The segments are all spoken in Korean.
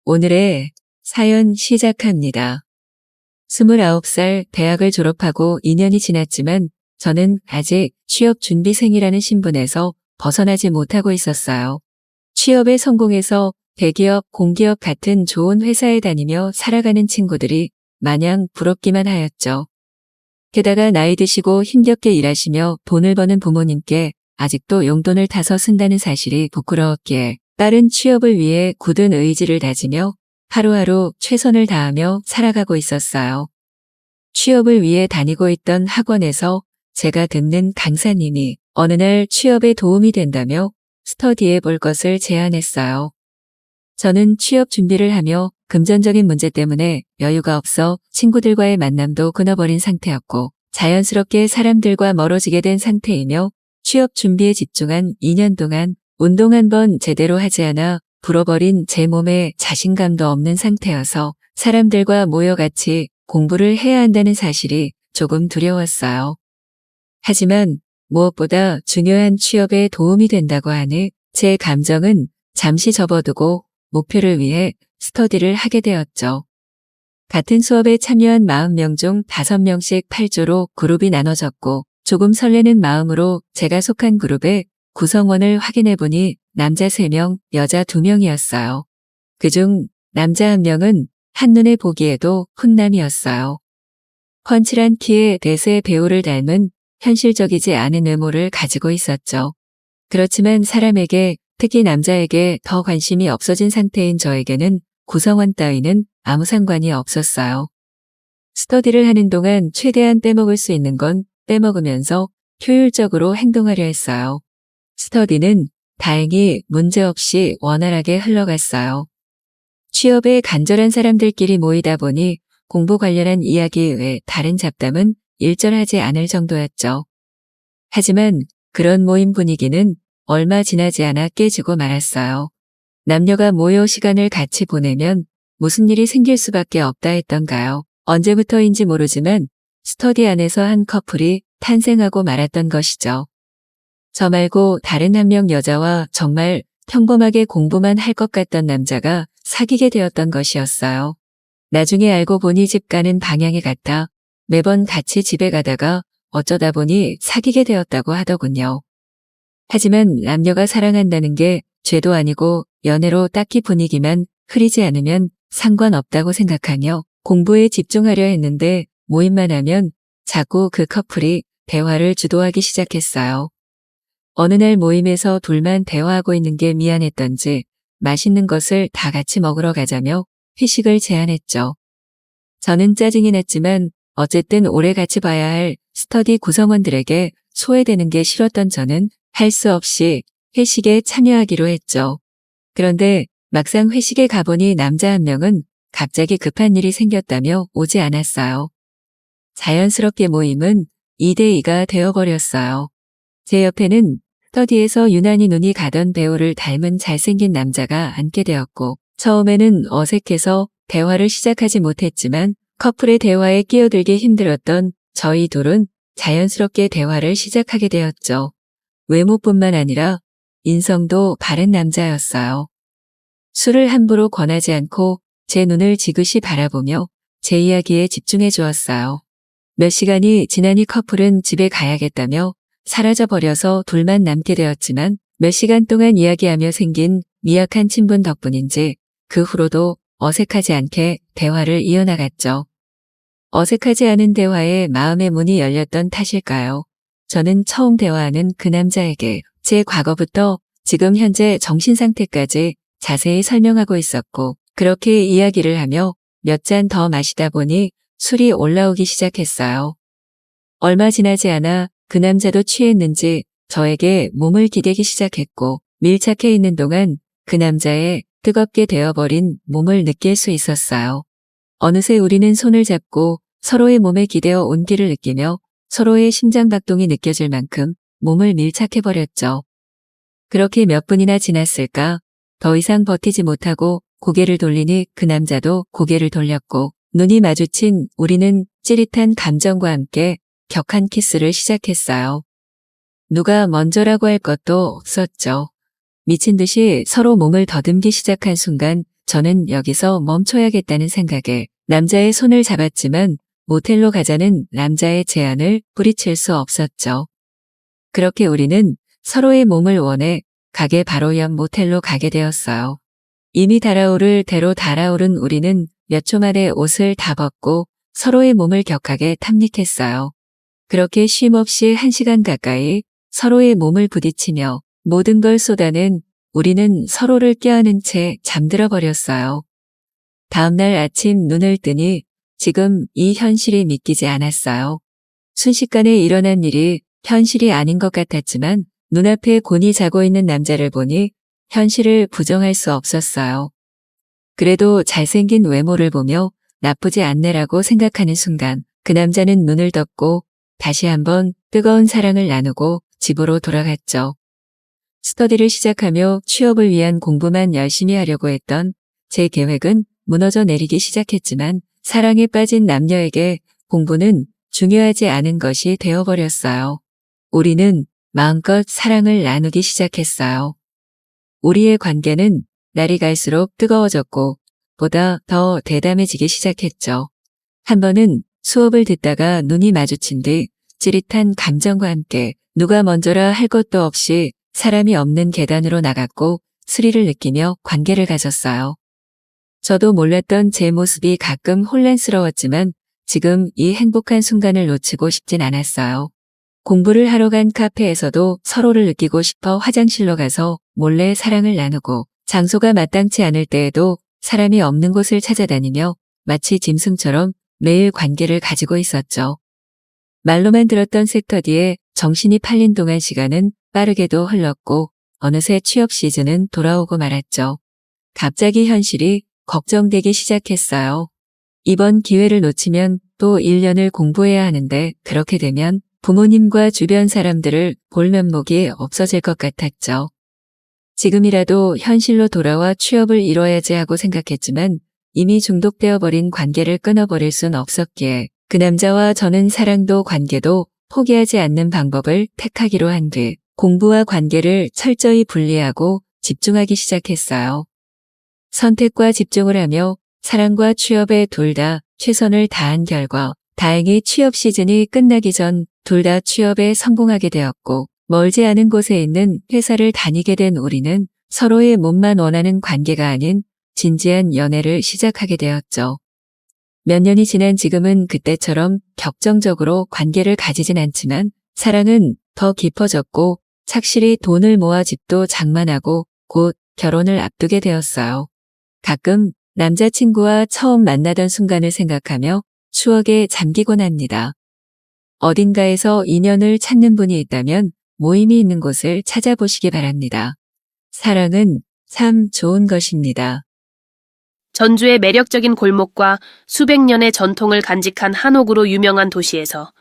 오늘의 사연 시작합니다. 29살 대학을 졸업하고 2년이 지났지만 저는 아직 취업 준비생이라는 신분에서 벗어나지 못하고 있었어요. 취업에 성공해서 대기업, 공기업 같은 좋은 회사에 다니며 살아가는 친구들이 마냥 부럽기만 하였죠. 게다가 나이 드시고 힘겹게 일하시며 돈을 버는 부모님께 아직도 용돈을 타서 쓴다는 사실이 부끄러웠기에 빠른 취업을 위해 굳은 의지를 다지며 하루하루 최선을 다하며 살아가고 있었어요. 취업을 위해 다니고 있던 학원에서 제가 듣는 강사님이 어느 날 취업에 도움이 된다며 스터디해 볼 것을 제안했어요. 저는 취업 준비를 하며 금전적인 문제 때문에 여유가 없어 친구들과의 만남도 끊어버린 상태였고 자연스럽게 사람들과 멀어지게 된 상태이며 취업 준비에 집중한 2년 동안 운동 한 번 제대로 하지 않아 불어버린 제 몸에 자신감도 없는 상태여서 사람들과 모여 같이 공부를 해야 한다는 사실이 조금 두려웠어요. 하지만 무엇보다 중요한 취업에 도움이 된다고 하는 제 감정은 잠시 접어두고 목표를 위해 스터디를 하게 되었죠. 같은 수업에 참여한 40명 중 5명씩 8조로 그룹이 나눠졌고 조금 설레는 마음으로 제가 속한 그룹의 구성원을 확인해보니 남자 3명, 여자 2명이었어요. 그중 남자 1명은 한눈에 보기에도 훈남이었어요. 훤칠한 키에 대세 배우를 닮은 현실적이지 않은 외모를 가지고 있었죠. 그렇지만 사람에게, 특히 남자에게 더 관심이 없어진 상태인 저에게는 구성원 따위는 아무 상관이 없었어요. 스터디를 하는 동안 최대한 빼먹을 수 있는 건 빼먹으면서 효율적으로 행동하려 했어요. 스터디는 다행히 문제없이 원활하게 흘러갔어요. 취업에 간절한 사람들끼리 모이다 보니 공부 관련한 이야기 외 다른 잡담은 일절하지 않을 정도였죠. 하지만 그런 모임 분위기는 얼마 지나지 않아 깨지고 말았어요. 남녀가 모여 시간을 같이 보내면 무슨 일이 생길 수밖에 없다 했던가요? 언제부터인지 모르지만 스터디 안에서 한 커플이 탄생하고 말았던 것이죠. 저 말고 다른 1명 여자와 정말 평범하게 공부만 할 것 같던 남자가 사귀게 되었던 것이었어요. 나중에 알고 보니 집 가는 방향이 같아 매번 같이 집에 가다가 어쩌다 보니 사귀게 되었다고 하더군요. 하지만 남녀가 사랑한다는 게 죄도 아니고 연애로 딱히 분위기만 흐리지 않으면 상관없다고 생각하며 공부에 집중하려 했는데 모임만 하면 자꾸 그 커플이 대화를 주도하기 시작했어요. 어느 날 모임에서 둘만 대화하고 있는 게 미안했던지 맛있는 것을 다 같이 먹으러 가자며 회식을 제안했죠. 저는 짜증이 났지만 어쨌든 오래 같이 봐야 할 스터디 구성원들에게 소외되는 게 싫었던 저는 할 수 없이 회식에 참여하기로 했죠. 그런데 막상 회식에 가보니 남자 1명은 갑자기 급한 일이 생겼다며 오지 않았어요. 자연스럽게 모임은 2대2가 되어버렸어요. 제 옆에는 스터디에서 유난히 눈이 가던 배우를 닮은 잘생긴 남자가 앉게 되었고 처음에는 어색해서 대화를 시작하지 못했지만 커플의 대화에 끼어들기 힘들었던 저희 둘은 자연스럽게 대화를 시작하게 되었죠. 외모뿐만 아니라 인성도 바른 남자였어요. 술을 함부로 권하지 않고 제 눈을 지그시 바라보며 제 이야기에 집중해 주었어요. 몇 시간이 지나니 커플은 집에 가야겠다며 사라져버려서 둘만 남게 되었지만 몇 시간 동안 이야기하며 생긴 미약한 친분 덕분인지 그 후로도 어색하지 않게 대화를 이어나갔죠. 어색하지 않은 대화에 마음의 문이 열렸던 탓일까요? 저는 처음 대화하는 그 남자에게 제 과거부터 지금 현재 정신 상태까지 자세히 설명하고 있었고 그렇게 이야기를 하며 몇 잔 더 마시다 보니 술이 올라오기 시작했어요. 얼마 지나지 않아 그 남자도 취했는지 저에게 몸을 기대기 시작했고 밀착해 있는 동안 그 남자의 뜨겁게 되어버린 몸을 느낄 수 있었어요. 어느새 우리는 손을 잡고 서로의 몸에 기대어 온기를 느끼며 서로의 심장박동이 느껴질 만큼 몸을 밀착해버렸죠. 그렇게 몇 분이나 지났을까? 더 이상 버티지 못하고 고개를 돌리니 그 남자도 고개를 돌렸고 눈이 마주친 우리는 찌릿한 감정과 함께 격한 키스를 시작했어요. 누가 먼저라고 할 것도 없었죠. 미친 듯이 서로 몸을 더듬기 시작한 순간 저는 여기서 멈춰야겠다는 생각에 남자의 손을 잡았지만 모텔로 가자는 남자의 제안을 뿌리칠 수 없었죠. 그렇게 우리는 서로의 몸을 원해 가게 바로 옆 모텔로 가게 되었어요. 이미 달아오를 대로 달아오른 우리는 몇 초 만에 옷을 다 벗고 서로의 몸을 격하게 탐닉했어요. 그렇게 쉼없이 1시간 가까이 서로의 몸을 부딪히며 모든 걸 쏟아낸 우리는 서로를 껴안은 채 잠들어 버렸어요. 다음날 아침 눈을 뜨니 지금 이 현실이 믿기지 않았어요. 순식간에 일어난 일이 현실이 아닌 것 같았지만 눈앞에 곤히 자고 있는 남자를 보니 현실을 부정할 수 없었어요. 그래도 잘생긴 외모를 보며 나쁘지 않네라고 생각하는 순간 그 남자는 눈을 떴고 다시 한번 뜨거운 사랑을 나누고 집으로 돌아갔죠. 스터디를 시작하며 취업을 위한 공부만 열심히 하려고 했던 제 계획은 무너져 내리기 시작했지만 사랑에 빠진 남녀에게 공부는 중요하지 않은 것이 되어버렸어요. 우리는 마음껏 사랑을 나누기 시작했어요. 우리의 관계는 날이 갈수록 뜨거워졌고 보다 더 대담해지기 시작했죠. 한 번은 수업을 듣다가 눈이 마주친 뒤 찌릿한 감정과 함께 누가 먼저라 할 것도 없이 사람이 없는 계단으로 나갔고 스릴을 느끼며 관계를 가졌어요. 저도 몰랐던 제 모습이 가끔 혼란스러웠지만 지금 이 행복한 순간을 놓치고 싶진 않았어요. 공부를 하러 간 카페에서도 서로를 느끼고 싶어 화장실로 가서 몰래 사랑을 나누고 장소가 마땅치 않을 때에도 사람이 없는 곳을 찾아다니며 마치 짐승처럼 매일 관계를 가지고 있었죠. 말로만 들었던 섹터디에 정신이 팔린 동안 시간은 빠르게도 흘렀고 어느새 취업 시즌은 돌아오고 말았죠. 갑자기 현실이 걱정되기 시작했어요. 이번 기회를 놓치면 또 1년을 공부해야 하는데 그렇게 되면 부모님과 주변 사람들을 볼 면목이 없어질 것 같았죠. 지금이라도 현실로 돌아와 취업을 이뤄야지 하고 생각했지만 이미 중독되어 버린 관계를 끊어버릴 순 없었기에 그 남자와 저는 사랑도 관계도 포기하지 않는 방법을 택하기로 한 뒤 공부와 관계를 철저히 분리하고 집중하기 시작했어요. 선택과 집중을 하며 사랑과 취업에 둘 다 최선을 다한 결과 다행히 취업 시즌이 끝나기 전 둘 다 취업에 성공하게 되었고 멀지 않은 곳에 있는 회사를 다니게 된 우리는 서로의 몸만 원하는 관계가 아닌 진지한 연애를 시작하게 되었죠. 몇 년이 지난 지금은 그때처럼 격정적으로 관계를 가지진 않지만 사랑은 더 깊어졌고 착실히 돈을 모아 집도 장만하고 곧 결혼을 앞두게 되었어요. 가끔 남자친구와 처음 만나던 순간을 생각하며 추억에 잠기곤 합니다. 어딘가에서 인연을 찾는 분이 있다면 모임이 있는 곳을 찾아보시기 바랍니다. 사랑은 참 좋은 것입니다. 전주의 매력적인 골목과 수백 년의 전통을 간직한 한옥으로 유명한 도시에서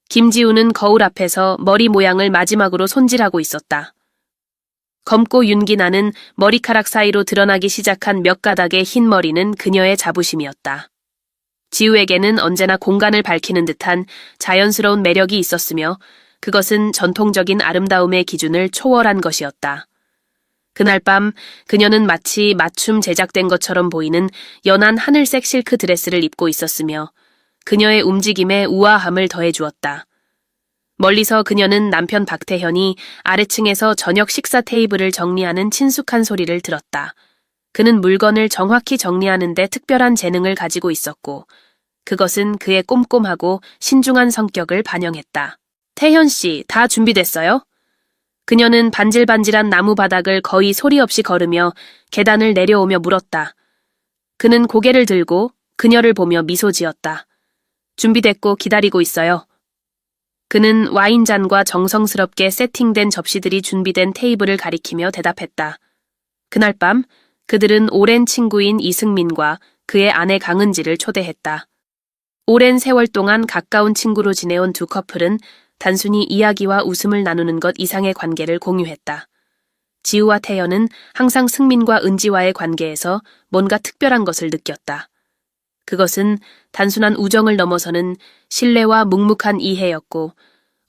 김지우는 거울 앞에서 머리 모양을 마지막으로 손질하고 있었다. 검고 윤기 나는 머리카락 사이로 드러나기 시작한 몇 가닥의 흰 머리는 그녀의 자부심이었다. 지우에게는 언제나 공간을 밝히는 듯한 자연스러운 매력이 있었으며 그것은 전통적인 아름다움의 기준을 초월한 것이었다. 그날 밤 그녀는 마치 맞춤 제작된 것처럼 보이는 연한 하늘색 실크 드레스를 입고 있었으며 그녀의 움직임에 우아함을 더해주었다. 멀리서 그녀는 남편 박태현이 아래층에서 저녁 식사 테이블을 정리하는 친숙한 소리를 들었다. 그는 물건을 정확히 정리하는 데 특별한 재능을 가지고 있었고 그것은 그의 꼼꼼하고 신중한 성격을 반영했다. 태현 씨, 다 준비됐어요? 그녀는 반질반질한 나무 바닥을 거의 소리 없이 걸으며 계단을 내려오며 물었다. 그는 고개를 들고 그녀를 보며 미소 지었다. 준비됐고 기다리고 있어요. 그는 와인잔과 정성스럽게 세팅된 접시들이 준비된 테이블을 가리키며 대답했다. 그날 밤 그들은 오랜 친구인 이승민과 그의 아내 강은지를 초대했다. 오랜 세월 동안 가까운 친구로 지내온 두 커플은 단순히 이야기와 웃음을 나누는 것 이상의 관계를 공유했다. 지우와 태연은 항상 승민과 은지와의 관계에서 뭔가 특별한 것을 느꼈다. 그것은 단순한 우정을 넘어서는 신뢰와 묵묵한 이해였고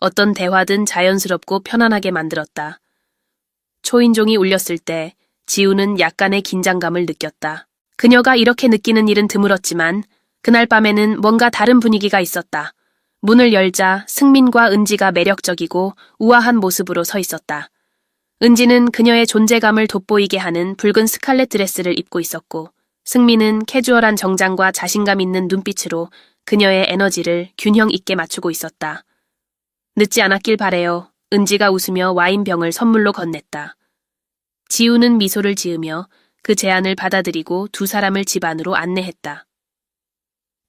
어떤 대화든 자연스럽고 편안하게 만들었다. 초인종이 울렸을 때 지우는 약간의 긴장감을 느꼈다. 그녀가 이렇게 느끼는 일은 드물었지만 그날 밤에는 뭔가 다른 분위기가 있었다. 문을 열자 승민과 은지가 매력적이고 우아한 모습으로 서 있었다. 은지는 그녀의 존재감을 돋보이게 하는 붉은 스칼렛 드레스를 입고 있었고 승민은 캐주얼한 정장과 자신감 있는 눈빛으로 그녀의 에너지를 균형 있게 맞추고 있었다. 늦지 않았길 바래요. 은지가 웃으며 와인병을 선물로 건넸다. 지우는 미소를 지으며 그 제안을 받아들이고 두 사람을 집 안으로 안내했다.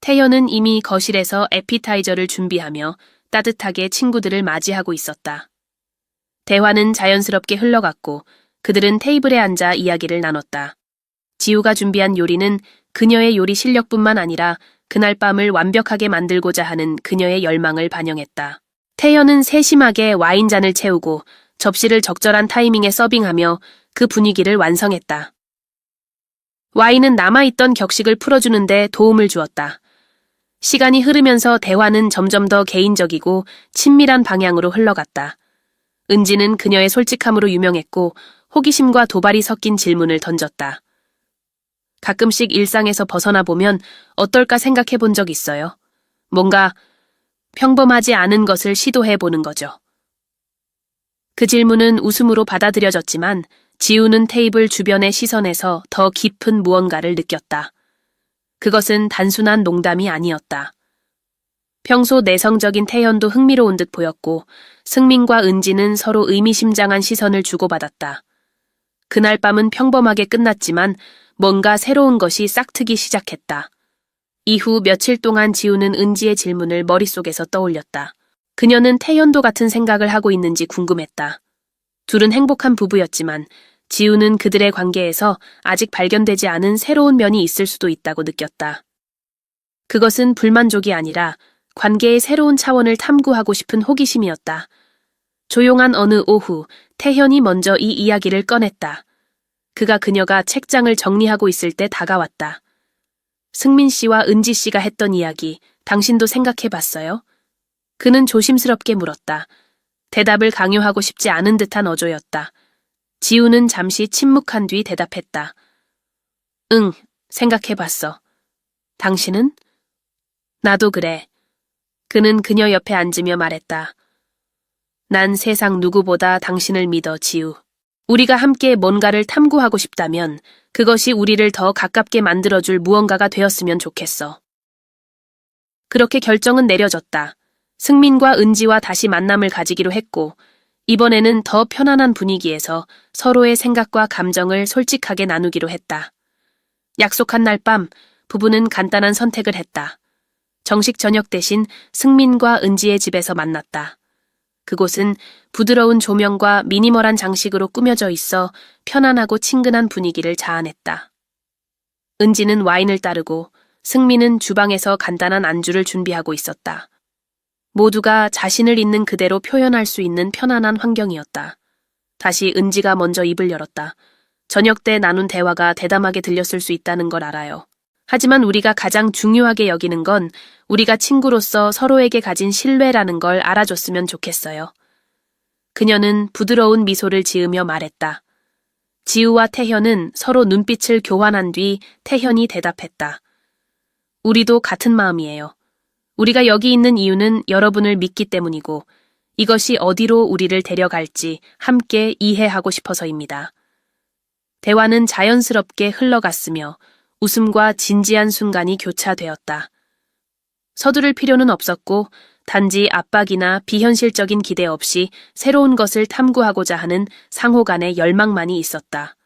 태연은 이미 거실에서 에피타이저를 준비하며 따뜻하게 친구들을 맞이하고 있었다. 대화는 자연스럽게 흘러갔고 그들은 테이블에 앉아 이야기를 나눴다. 지우가 준비한 요리는 그녀의 요리 실력뿐만 아니라 그날 밤을 완벽하게 만들고자 하는 그녀의 열망을 반영했다. 태연은 세심하게 와인잔을 채우고 접시를 적절한 타이밍에 서빙하며 그 분위기를 완성했다. 와인은 남아있던 격식을 풀어주는데 도움을 주었다. 시간이 흐르면서 대화는 점점 더 개인적이고 친밀한 방향으로 흘러갔다. 은지는 그녀의 솔직함으로 유명했고 호기심과 도발이 섞인 질문을 던졌다. 가끔씩 일상에서 벗어나 보면 어떨까 생각해 본 적 있어요? 뭔가 평범하지 않은 것을 시도해 보는 거죠. 그 질문은 웃음으로 받아들여졌지만 지우는 테이블 주변의 시선에서 더 깊은 무언가를 느꼈다. 그것은 단순한 농담이 아니었다. 평소 내성적인 태연도 흥미로운 듯 보였고 승민과 은지는 서로 의미심장한 시선을 주고받았다. 그날 밤은 평범하게 끝났지만 뭔가 새로운 것이 싹트기 시작했다. 이후 며칠 동안 지우는 은지의 질문을 머릿속에서 떠올렸다. 그녀는 태연도 같은 생각을 하고 있는지 궁금했다. 둘은 행복한 부부였지만 지우는 그들의 관계에서 아직 발견되지 않은 새로운 면이 있을 수도 있다고 느꼈다. 그것은 불만족이 아니라 관계의 새로운 차원을 탐구하고 싶은 호기심이었다. 조용한 어느 오후, 태현이 먼저 이 이야기를 꺼냈다. 그녀가 책장을 정리하고 있을 때 다가왔다. 승민 씨와 은지 씨가 했던 이야기, 당신도 생각해 봤어요? 그는 조심스럽게 물었다. 대답을 강요하고 싶지 않은 듯한 어조였다. 지우는 잠시 침묵한 뒤 대답했다. 응, 생각해 봤어. 당신은? 나도 그래. 그는 그녀 옆에 앉으며 말했다. 난 세상 누구보다 당신을 믿어, 지우. 우리가 함께 뭔가를 탐구하고 싶다면 그것이 우리를 더 가깝게 만들어줄 무언가가 되었으면 좋겠어. 그렇게 결정은 내려졌다. 승민과 은지와 다시 만남을 가지기로 했고 이번에는 더 편안한 분위기에서 서로의 생각과 감정을 솔직하게 나누기로 했다. 약속한 날 밤 부부는 간단한 선택을 했다. 정식 저녁 대신 승민과 은지의 집에서 만났다. 그곳은 부드러운 조명과 미니멀한 장식으로 꾸며져 있어 편안하고 친근한 분위기를 자아냈다. 은지는 와인을 따르고 승민은 주방에서 간단한 안주를 준비하고 있었다. 모두가 자신을 있는 그대로 표현할 수 있는 편안한 환경이었다. 다시 은지가 먼저 입을 열었다. 저녁 때 나눈 대화가 대담하게 들렸을 수 있다는 걸 알아요. 하지만 우리가 가장 중요하게 여기는 건 우리가 친구로서 서로에게 가진 신뢰라는 걸 알아줬으면 좋겠어요. 그녀는 부드러운 미소를 지으며 말했다. 지우와 태현은 서로 눈빛을 교환한 뒤 태현이 대답했다. 우리도 같은 마음이에요. 우리가 여기 있는 이유는 여러분을 믿기 때문이고 이것이 어디로 우리를 데려갈지 함께 이해하고 싶어서입니다. 대화는 자연스럽게 흘러갔으며 웃음과 진지한 순간이 교차되었다. 서두를 필요는 없었고 단지 압박이나 비현실적인 기대 없이 새로운 것을 탐구하고자 하는 상호 간의 열망만이 있었다.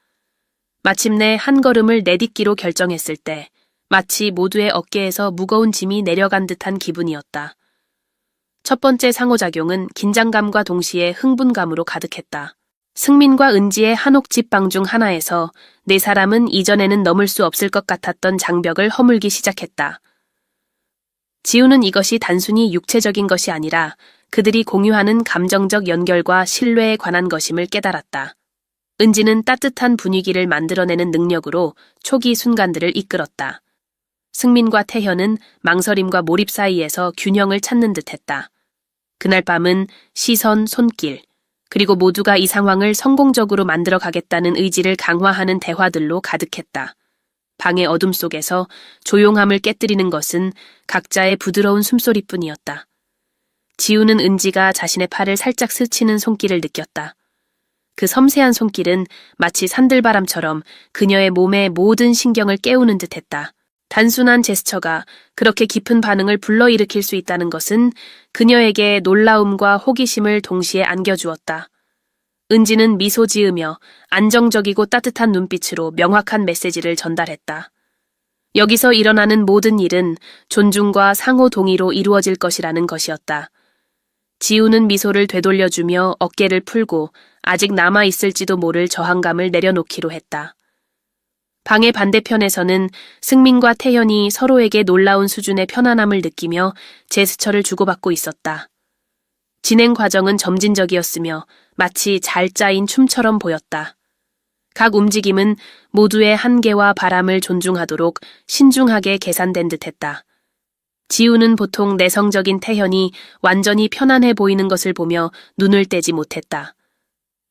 마침내 한 걸음을 내딛기로 결정했을 때 마치 모두의 어깨에서 무거운 짐이 내려간 듯한 기분이었다. 첫 번째 상호작용은 긴장감과 동시에 흥분감으로 가득했다. 승민과 은지의 한옥집 방 중 하나에서 네 사람은 이전에는 넘을 수 없을 것 같았던 장벽을 허물기 시작했다. 지우는 이것이 단순히 육체적인 것이 아니라 그들이 공유하는 감정적 연결과 신뢰에 관한 것임을 깨달았다. 은지는 따뜻한 분위기를 만들어내는 능력으로 초기 순간들을 이끌었다. 승민과 태현은 망설임과 몰입 사이에서 균형을 찾는 듯했다. 그날 밤은 시선, 손길, 그리고 모두가 이 상황을 성공적으로 만들어 가겠다는 의지를 강화하는 대화들로 가득했다. 방의 어둠 속에서 조용함을 깨뜨리는 것은 각자의 부드러운 숨소리뿐이었다. 지우는 은지가 자신의 팔을 살짝 스치는 손길을 느꼈다. 그 섬세한 손길은 마치 산들바람처럼 그녀의 몸의 모든 신경을 깨우는 듯했다. 단순한 제스처가 그렇게 깊은 반응을 불러일으킬 수 있다는 것은 그녀에게 놀라움과 호기심을 동시에 안겨주었다. 은지는 미소 지으며 안정적이고 따뜻한 눈빛으로 명확한 메시지를 전달했다. 여기서 일어나는 모든 일은 존중과 상호 동의로 이루어질 것이라는 것이었다. 지우는 미소를 되돌려주며 어깨를 풀고 아직 남아있을지도 모를 저항감을 내려놓기로 했다. 방의 반대편에서는 승민과 태현이 서로에게 놀라운 수준의 편안함을 느끼며 제스처를 주고받고 있었다. 진행 과정은 점진적이었으며 마치 잘 짜인 춤처럼 보였다. 각 움직임은 모두의 한계와 바람을 존중하도록 신중하게 계산된 듯했다. 지우는 보통 내성적인 태현이 완전히 편안해 보이는 것을 보며 눈을 떼지 못했다.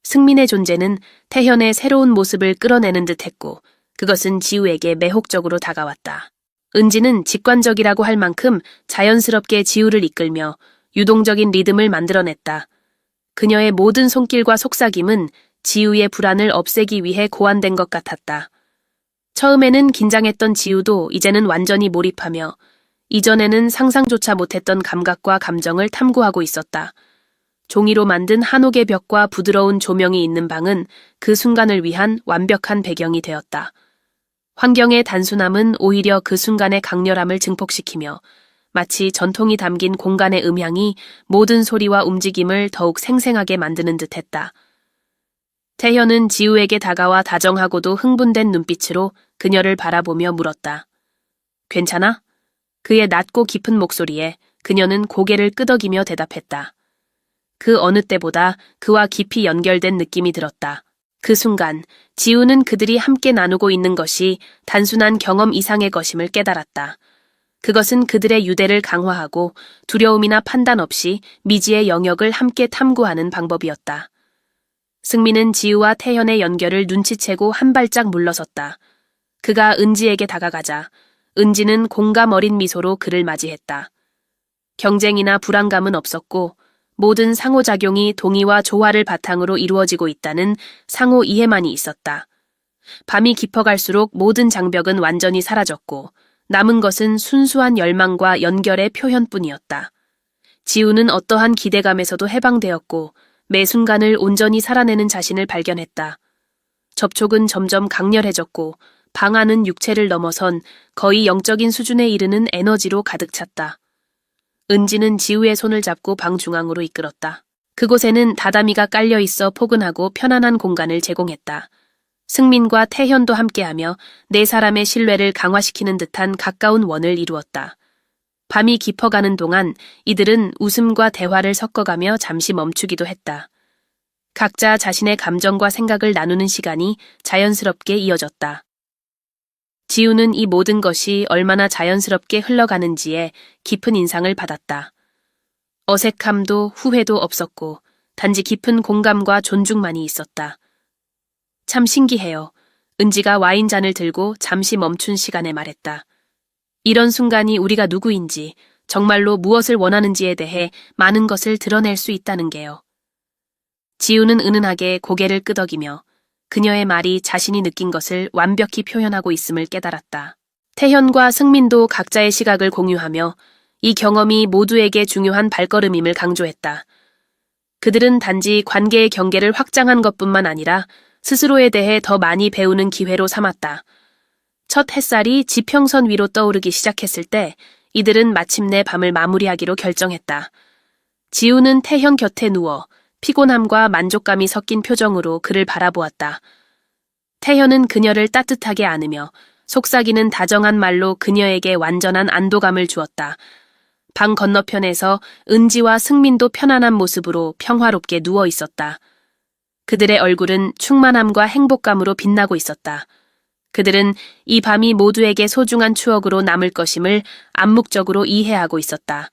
승민의 존재는 태현의 새로운 모습을 끌어내는 듯했고 그것은 지우에게 매혹적으로 다가왔다. 은지는 직관적이라고 할 만큼 자연스럽게 지우를 이끌며 유동적인 리듬을 만들어냈다. 그녀의 모든 손길과 속삭임은 지우의 불안을 없애기 위해 고안된 것 같았다. 처음에는 긴장했던 지우도 이제는 완전히 몰입하며 이전에는 상상조차 못했던 감각과 감정을 탐구하고 있었다. 종이로 만든 한옥의 벽과 부드러운 조명이 있는 방은 그 순간을 위한 완벽한 배경이 되었다. 환경의 단순함은 오히려 그 순간의 강렬함을 증폭시키며 마치 전통이 담긴 공간의 음향이 모든 소리와 움직임을 더욱 생생하게 만드는 듯했다. 태현은 지우에게 다가와 다정하고도 흥분된 눈빛으로 그녀를 바라보며 물었다. 괜찮아? 그의 낮고 깊은 목소리에 그녀는 고개를 끄덕이며 대답했다. 그 어느 때보다 그와 깊이 연결된 느낌이 들었다. 그 순간 지우는 그들이 함께 나누고 있는 것이 단순한 경험 이상의 것임을 깨달았다. 그것은 그들의 유대를 강화하고 두려움이나 판단 없이 미지의 영역을 함께 탐구하는 방법이었다. 승민은 지우와 태현의 연결을 눈치채고 한 발짝 물러섰다. 그가 은지에게 다가가자 은지는 공감 어린 미소로 그를 맞이했다. 경쟁이나 불안감은 없었고 모든 상호작용이 동의와 조화를 바탕으로 이루어지고 있다는 상호 이해만이 있었다. 밤이 깊어갈수록 모든 장벽은 완전히 사라졌고 남은 것은 순수한 열망과 연결의 표현뿐이었다. 지우는 어떠한 기대감에서도 해방되었고 매 순간을 온전히 살아내는 자신을 발견했다. 접촉은 점점 강렬해졌고 방 안은 육체를 넘어선 거의 영적인 수준에 이르는 에너지로 가득 찼다. 은지는 지우의 손을 잡고 방 중앙으로 이끌었다. 그곳에는 다다미가 깔려 있어 포근하고 편안한 공간을 제공했다. 승민과 태현도 함께하며 네 사람의 신뢰를 강화시키는 듯한 가까운 원을 이루었다. 밤이 깊어가는 동안 이들은 웃음과 대화를 섞어가며 잠시 멈추기도 했다. 각자 자신의 감정과 생각을 나누는 시간이 자연스럽게 이어졌다. 지우는 이 모든 것이 얼마나 자연스럽게 흘러가는지에 깊은 인상을 받았다. 어색함도 후회도 없었고 단지 깊은 공감과 존중만이 있었다. 참 신기해요. 은지가 와인잔을 들고 잠시 멈춘 시간에 말했다. 이런 순간이 우리가 누구인지, 정말로 무엇을 원하는지에 대해 많은 것을 드러낼 수 있다는 게요. 지우는 은은하게 고개를 끄덕이며 그녀의 말이 자신이 느낀 것을 완벽히 표현하고 있음을 깨달았다. 태현과 승민도 각자의 시각을 공유하며 이 경험이 모두에게 중요한 발걸음임을 강조했다. 그들은 단지 관계의 경계를 확장한 것뿐만 아니라 스스로에 대해 더 많이 배우는 기회로 삼았다. 첫 햇살이 지평선 위로 떠오르기 시작했을 때 이들은 마침내 밤을 마무리하기로 결정했다. 지우는 태현 곁에 누워 피곤함과 만족감이 섞인 표정으로 그를 바라보았다. 태현은 그녀를 따뜻하게 안으며 속삭이는 다정한 말로 그녀에게 완전한 안도감을 주었다. 방 건너편에서 은지와 승민도 편안한 모습으로 평화롭게 누워 있었다. 그들의 얼굴은 충만함과 행복감으로 빛나고 있었다. 그들은 이 밤이 모두에게 소중한 추억으로 남을 것임을 암묵적으로 이해하고 있었다.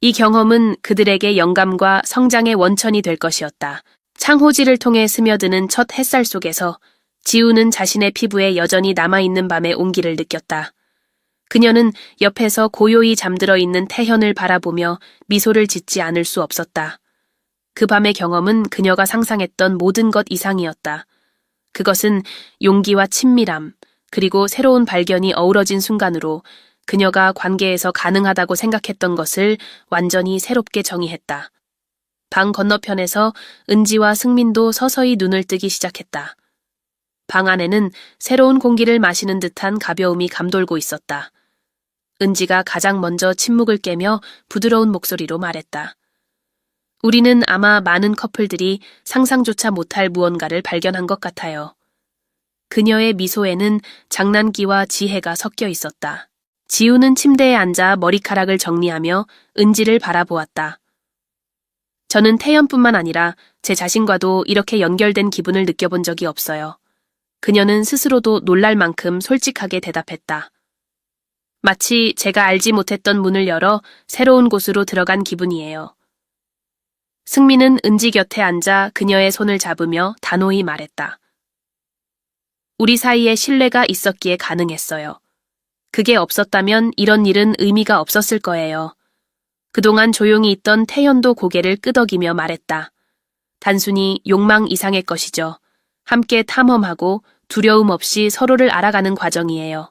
이 경험은 그들에게 영감과 성장의 원천이 될 것이었다. 창호지를 통해 스며드는 첫 햇살 속에서 지우는 자신의 피부에 여전히 남아있는 밤의 온기를 느꼈다. 그녀는 옆에서 고요히 잠들어 있는 태현을 바라보며 미소를 짓지 않을 수 없었다. 그 밤의 경험은 그녀가 상상했던 모든 것 이상이었다. 그것은 용기와 친밀함, 그리고 새로운 발견이 어우러진 순간으로 그녀가 관계에서 가능하다고 생각했던 것을 완전히 새롭게 정의했다. 방 건너편에서 은지와 승민도 서서히 눈을 뜨기 시작했다. 방 안에는 새로운 공기를 마시는 듯한 가벼움이 감돌고 있었다. 은지가 가장 먼저 침묵을 깨며 부드러운 목소리로 말했다. 우리는 아마 많은 커플들이 상상조차 못할 무언가를 발견한 것 같아요. 그녀의 미소에는 장난기와 지혜가 섞여 있었다. 지우는 침대에 앉아 머리카락을 정리하며 은지를 바라보았다. 저는 태연뿐만 아니라 제 자신과도 이렇게 연결된 기분을 느껴본 적이 없어요. 그녀는 스스로도 놀랄 만큼 솔직하게 대답했다. 마치 제가 알지 못했던 문을 열어 새로운 곳으로 들어간 기분이에요. 승민은 은지 곁에 앉아 그녀의 손을 잡으며 단호히 말했다. 우리 사이에 신뢰가 있었기에 가능했어요. 그게 없었다면 이런 일은 의미가 없었을 거예요. 그동안 조용히 있던 태연도 고개를 끄덕이며 말했다. 단순히 욕망 이상의 것이죠. 함께 탐험하고 두려움 없이 서로를 알아가는 과정이에요.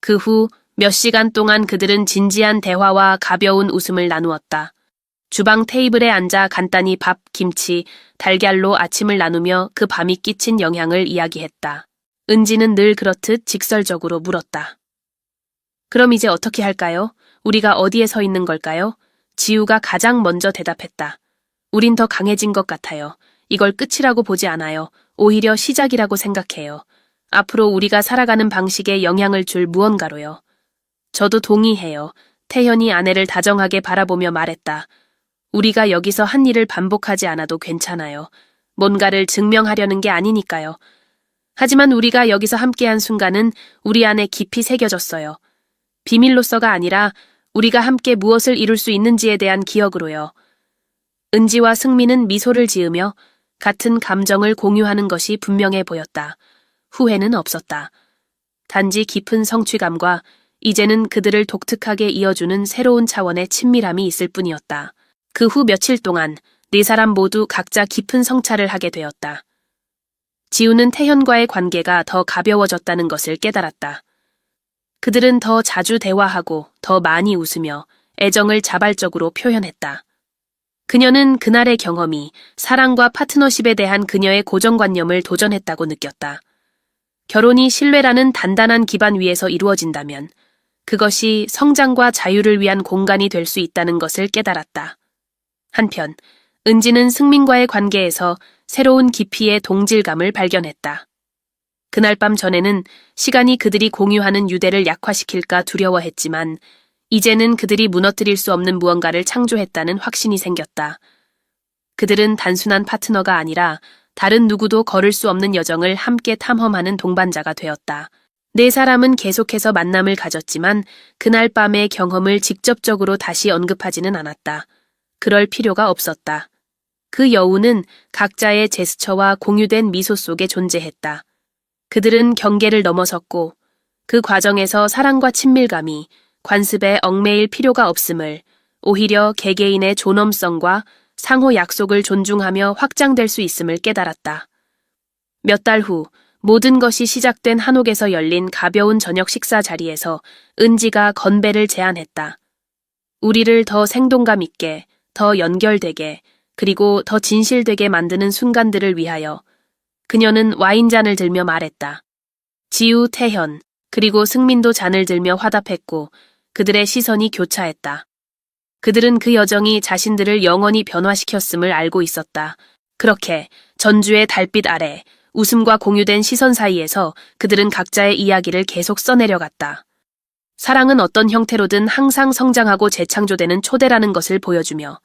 그 후 몇 시간 동안 그들은 진지한 대화와 가벼운 웃음을 나누었다. 주방 테이블에 앉아 간단히 밥, 김치, 달걀로 아침을 나누며 그 밤이 끼친 영향을 이야기했다. 은지는 늘 그렇듯 직설적으로 물었다. 그럼 이제 어떻게 할까요? 우리가 어디에 서 있는 걸까요? 지우가 가장 먼저 대답했다. 우린 더 강해진 것 같아요. 이걸 끝이라고 보지 않아요. 오히려 시작이라고 생각해요. 앞으로 우리가 살아가는 방식에 영향을 줄 무언가로요. 저도 동의해요. 태현이 아내를 다정하게 바라보며 말했다. 우리가 여기서 한 일을 반복하지 않아도 괜찮아요. 뭔가를 증명하려는 게 아니니까요. 하지만 우리가 여기서 함께한 순간은 우리 안에 깊이 새겨졌어요. 비밀로서가 아니라 우리가 함께 무엇을 이룰 수 있는지에 대한 기억으로요. 은지와 승민은 미소를 지으며 같은 감정을 공유하는 것이 분명해 보였다. 후회는 없었다. 단지 깊은 성취감과 이제는 그들을 독특하게 이어주는 새로운 차원의 친밀함이 있을 뿐이었다. 그 후 며칠 동안 네 사람 모두 각자 깊은 성찰을 하게 되었다. 지우는 태현과의 관계가 더 가벼워졌다는 것을 깨달았다. 그들은 더 자주 대화하고 더 많이 웃으며 애정을 자발적으로 표현했다. 그녀는 그날의 경험이 사랑과 파트너십에 대한 그녀의 고정관념을 도전했다고 느꼈다. 결혼이 신뢰라는 단단한 기반 위에서 이루어진다면 그것이 성장과 자유를 위한 공간이 될 수 있다는 것을 깨달았다. 한편 은지는 승민과의 관계에서 새로운 깊이의 동질감을 발견했다. 그날 밤 전에는 시간이 그들이 공유하는 유대를 약화시킬까 두려워했지만 이제는 그들이 무너뜨릴 수 없는 무언가를 창조했다는 확신이 생겼다. 그들은 단순한 파트너가 아니라 다른 누구도 걸을 수 없는 여정을 함께 탐험하는 동반자가 되었다. 네 사람은 계속해서 만남을 가졌지만 그날 밤의 경험을 직접적으로 다시 언급하지는 않았다. 그럴 필요가 없었다. 그 여우는 각자의 제스처와 공유된 미소 속에 존재했다. 그들은 경계를 넘어섰고 그 과정에서 사랑과 친밀감이 관습에 얽매일 필요가 없음을, 오히려 개개인의 존엄성과 상호 약속을 존중하며 확장될 수 있음을 깨달았다. 몇 달 후 모든 것이 시작된 한옥에서 열린 가벼운 저녁 식사 자리에서 은지가 건배를 제안했다. 우리를 더 생동감 있게, 더 연결되게, 그리고 더 진실되게 만드는 순간들을 위하여 그녀는 와인잔을 들며 말했다. 지우, 태현, 그리고 승민도 잔을 들며 화답했고 그들의 시선이 교차했다. 그들은 그 여정이 자신들을 영원히 변화시켰음을 알고 있었다. 그렇게 전주의 달빛 아래 웃음과 공유된 시선 사이에서 그들은 각자의 이야기를 계속 써내려갔다. 사랑은 어떤 형태로든 항상 성장하고 재창조되는 초대라는 것을 보여주며